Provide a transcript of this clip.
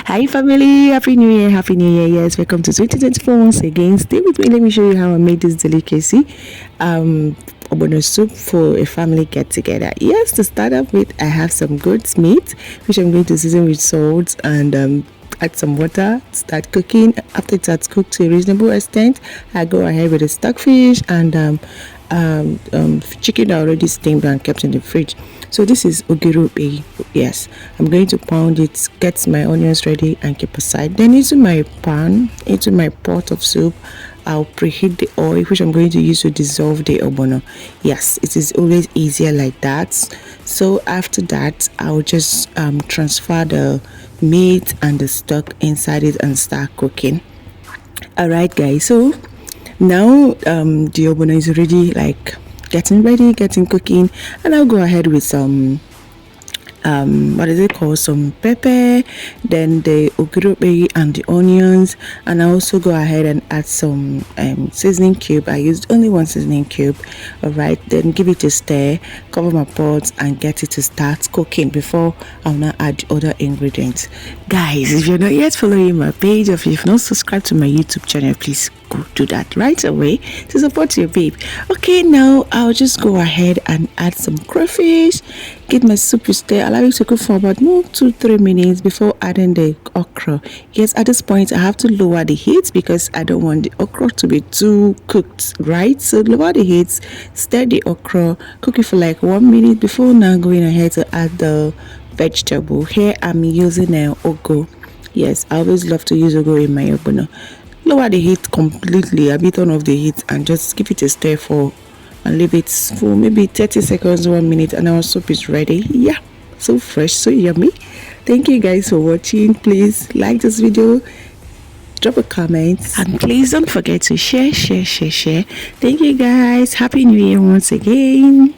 Hi family, happy new year, yes, welcome to 2024 once again. Stay with me, let me show you how I made this delicacy. Ogbono soup for a family get together. Yes, to start off with, I have some goat's meat which I'm going to season with salt and add some water, start cooking. After it has cooked to a reasonable extent, I go ahead with the stockfish and chicken already steamed and kept in the fridge. So this is Ogro. Yes, I'm going to pound it, get my onions ready and keep aside. Then into my pot of soup, I'll preheat the oil which I'm going to use to dissolve the ogbono. Yes, it is always easier like that. So after that, I'll just transfer the meat and the stock inside it and start cooking. All right guys, so now the ogbono is already like getting cooking, and I'll go ahead with some what is it called, some pepper, then the ogro and the onions, and I also go ahead and add some seasoning cube. I used only one seasoning cube. All right, then give it a stir, cover my pot and get it to start cooking before I'll now add other ingredients. Guys, if you're not yet following my page, or if you've not subscribed to my YouTube channel, please go do that right away to support your babe. Okay, now I'll just go ahead and add some crayfish, get my soup to stir, allow it to cook for about 2-3 minutes before adding the okra. Yes, at this point I have to lower the heat because I don't want the okra to be too cooked, right? So lower the heat, stir the okra, cook it for like 1 minute before now going ahead to add the vegetable. Here I'm using ugu. Yes, I always love to use ugu in my ogbono. Lower the heat completely, a bit turn off the heat and just give it a stir for and leave it for maybe 30 seconds, 1 minute, and our soup is ready. Yeah, so fresh, so yummy. Thank you guys for watching. Please like this video, drop a comment, and please don't forget to share. Thank you guys. Happy New Year once again.